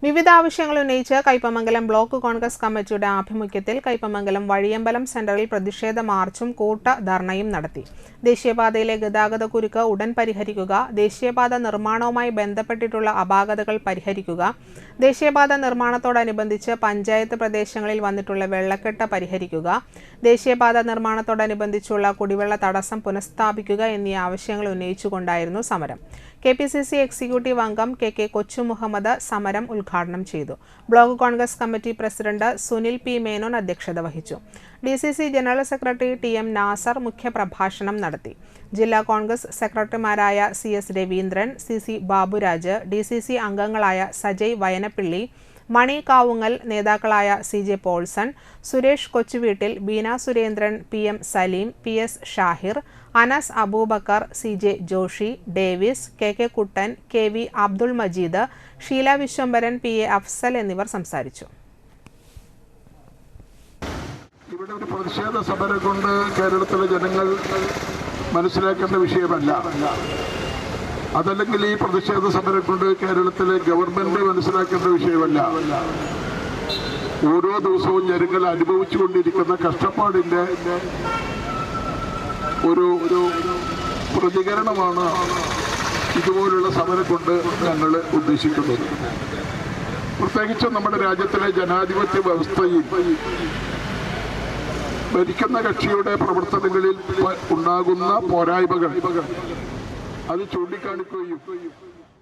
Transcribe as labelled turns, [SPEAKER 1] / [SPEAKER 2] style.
[SPEAKER 1] വിവിധ ആവശ്യങ്ങൾ ഉന്നയിച്ച് കയ്പമംഗലം ബ്ലോക്ക് കോൺഗ്രസ് കമ്മിറ്റിയുടെ ആഭിമുഖ്യത്തിൽ കയ്പമംഗലം വഴിയമ്പലം സെന്ററിൽ പ്രതിഷേധ മാർച്ചും കൂട്ട ധർണയും നടത്തി. ദേശീയപാതയിലെ ഗതാഗതക്കുരുക്ക് ഉടൻ പരിഹരിക്കുക, ദേശീയപാത നിർമ്മാണവുമായി ബന്ധപ്പെട്ടിട്ടുള്ള അപാകതകൾ പരിഹരിക്കുക, ദേശീയപാത നിർമ്മാണത്തോടനുബന്ധിച്ച് പഞ്ചായത്ത് പ്രദേശങ്ങളിൽ വന്നിട്ടുള്ള വെള്ളക്കെട്ട് പരിഹരിക്കുക, ദേശീയപാത നിർമ്മാണത്തോടനുബന്ധിച്ചുള്ള കുടിവെള്ള തടസ്സം പുനഃസ്ഥാപിക്കുക എന്നീ ആവശ്യങ്ങൾ ഉന്നയിച്ചുകൊണ്ടായിരുന്നു സമരം. KPCC എക്സിക്യൂട്ടീവ് അംഗം KK കൊച്ചു മുഹമ്മദ് സമരം ഉദ്ഘാടനം ചെയ്തു. Block Congress committee president Sunil P. Menon അധ്യക്ഷത വഹിച്ചു. DCC general secretary TM Nasar മുഖ്യപ്രഭാഷണം നടത്തി. ജില്ലാ കോൺഗ്രസ് സെക്രട്ടറിമാരായ CS Raveendran, CC Baburaj, DCC അംഗങ്ങളായ സജയ് വയനപ്പിള്ളി, മണി കാവുങ്ങൽ, നേതാക്കളായ CJ Paulson, Suresh Kochuveettil, Beena Surendran, PM Saleem, PS Shahir, Anas Aboobacker, CJ Joshy, Davis, KK Kuttan, KV Abdul Majeed, Sheela Viswambharan, PA Afsal എന്നിവർ സംസാരിച്ചു.
[SPEAKER 2] ഇവിടെ ഒരു പ്രതിഷേധ സമരം കൊണ്ട് കേരളത്തിലെ ജനങ്ങൾ മനസ്സിലാക്കേണ്ട വിഷയമല്ല. അതല്ലെങ്കിൽ ഈ പ്രതിഷേധ സമരം കൊണ്ട് കേരളത്തിലെ ഗവൺമെന്റ് മനസ്സിലാക്കേണ്ട വിഷയമല്ല. ഓരോ ദിവസവും ജനങ്ങൾ അനുഭവിച്ചുകൊണ്ടിരിക്കുന്ന കഷ്ടപ്പാടിന്റെ ഒരു പ്രതികരണമാണ് ഇതുപോലുള്ള സമരം കൊണ്ട് ഞങ്ങൾ ഉദ്ദേശിക്കുന്നത്. പ്രത്യേകിച്ചും നമ്മുടെ രാജ്യത്തിലെ ജനാധിപത്യ വ്യവസ്ഥയിൽ ഭരിക്കുന്ന കക്ഷിയുടെ പ്രവർത്തനങ്ങളിൽ ഉണ്ടാകുന്ന പോരായ്മകൾ അത് ചൂണ്ടിക്കാണിക്കുകയും